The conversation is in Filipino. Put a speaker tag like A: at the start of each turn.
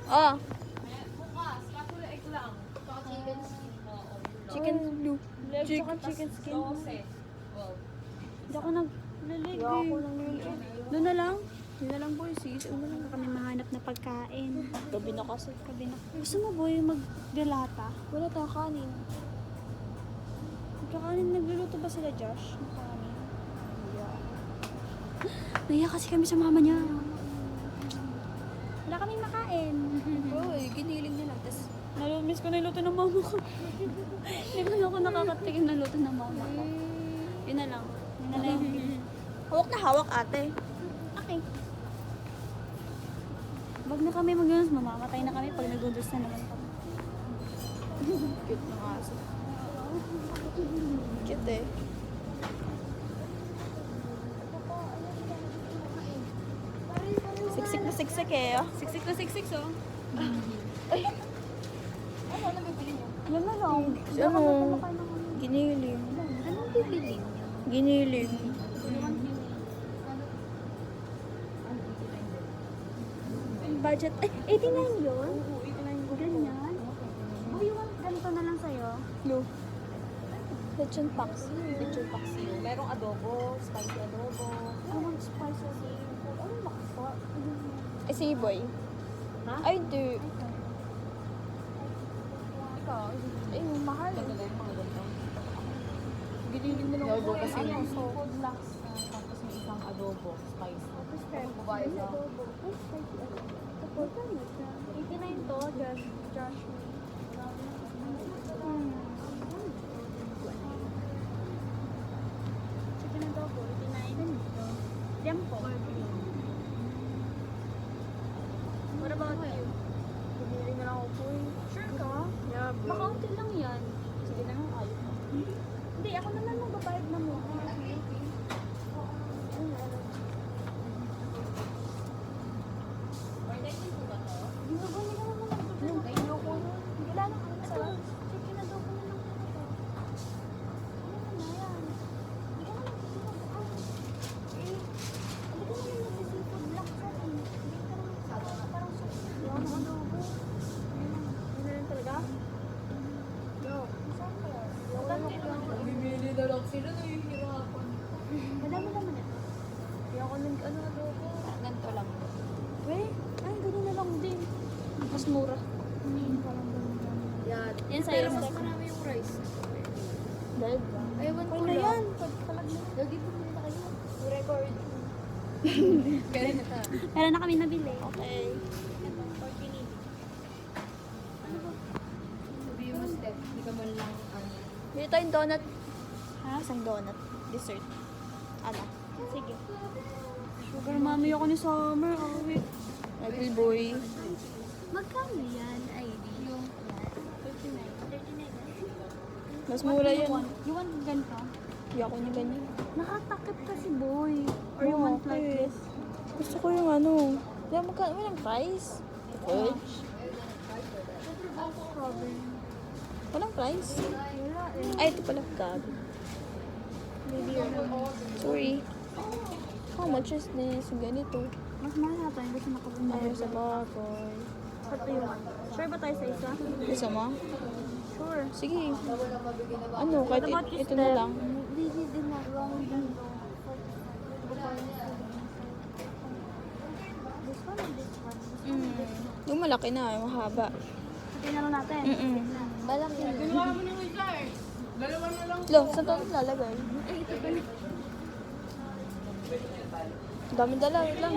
A: Oh.
B: Bukas, kakulay egg lang. Chicken skin.
A: Chicken blue.
B: Chicken skin. Sauce. Wow.
A: Hindi ako naglilig. Doon na lang. Doon na lang boy. Sige, una lang kami mahanap na pagkain.
C: Gabi na kasi.
A: Gabi na. Gusto mo boy magdelata?
C: Wala tayong kanin.
A: Magkakanin nagluluto ba sila Josh? Ng kanin? Naiya kasi kami sa mama niya. Wala kaming makain.
C: Uy, giniling niya lang. Tapos,
A: Miss ko na yung luto ng mama ko. Hindi mo na ako nakakatikim ng luto ng mama ko. Yun na lang. Yun na lang.
C: hawak na hawak ate.
A: Okay. Wag na kami mag-gunos. Mamamatay na kami pag nag-gunos na naman kami.
C: Cute ng aso. Cute eh. Siksik na siksik eh. Oh.
A: Siksik na siksik, so.
C: Ano nabibili niyo?
A: Yan na lang.
C: Ano? Giniling.
A: Anong bibili?
C: Giniling.
A: Budget. Ay, 89 yun? Oo, 89. Ganyan? O, yung ganito na lang sa'yo.
C: Blue. Lechon pax.
B: Lechon paksiw. Merong adobo, spicy adobo.
A: Anong spicy seafood? Anong laksa?
C: Eh, si Boy.
B: Ha?
C: Ay, hindi.
B: Ikaw,
C: Ay, mahal.
B: maganda yung mga ganito.
C: Giniling na lang
B: Adobo
C: ako.
B: kasi
C: Ano?
B: yung seafood laksa, tapos yung isang adobo, spicy. Ano babayad sa
A: Ay, spicy adobo. Tapos, 89 to, Josh. Chicken adobo, 89. Tempo. What about you?
C: Giniling na lang ako po eh.
A: Sure ka?
C: Yeah, bro.
A: Makaunti lang yan.
C: Sige na nga, ayos na.
A: Hindi, ako naman magbabayad na muna. Hindi ba bumili ka naman ng
C: Ay, ayoko na.
A: Wala na kami sa chicken adobo na lang. Ano na yan? Hindi ka naman seafood laksa. Hindi ka naman parang soup. Yung adobo.
C: Hindi na lang talaga?
A: Madami lang.
B: Bibili na lang sila, nahihirapan.
A: Madami naman yan.
C: Ayoko ng ano, adobo.
B: Ganito lang.
A: Weh, ay ganun na lang din.
C: Mas mura.
B: Yan.
A: Yan sa'yo.
B: Pero mas marami yung rice.
C: Dahil ba?
B: Ewan ko
C: Okay na
B: lang.
C: yan. Pagkalag na.
B: Lagi po muna kayo. Record. Kaya na ta.
A: Meron na kami nabili.
C: Okay.
B: Sabi mo, Steph, hindi ka man lang,
C: Bili tayong donut.
A: Ha?
C: Isang donut. Dessert. Ano?
A: Sige. Sugar mommy ako ni Summer. Oh, wait.
C: Little boy.
A: Magkano yan? Ay, yung 39.
C: Mas mura yan.
A: You want ganito?
C: Ayoko niya ganyan.
A: Nakatakip kasi boy. Or you
C: Oo,
A: want like
C: okay.
A: this?
C: Gusto ko yung ano. Kaya magkano walang price? Fudge?
A: Strawberry.
C: Walang price?
A: Wala eh.
C: Ay, ito pala. Gabi.
A: Baby,
C: Sorry. How much is this? Ganito.
A: mas mahal na tayo kasi nakabunda.
C: Ano sa bagay?
A: Ito yung one. Sure ba tayo sa isa?
C: Isa mo?
A: Sure.
C: Sige. Ano, kahit
A: What about
C: ito na lang.
A: Hindi din na wrong din. This one or this one?
C: Yung malaki na, yung mahaba.
A: Sabihin na lang natin.
C: Balak yun.
B: Ginawa mo ng isa eh. Dalawa na lang.
C: Lo, saan ito lalagay? Daming dala, wait lang.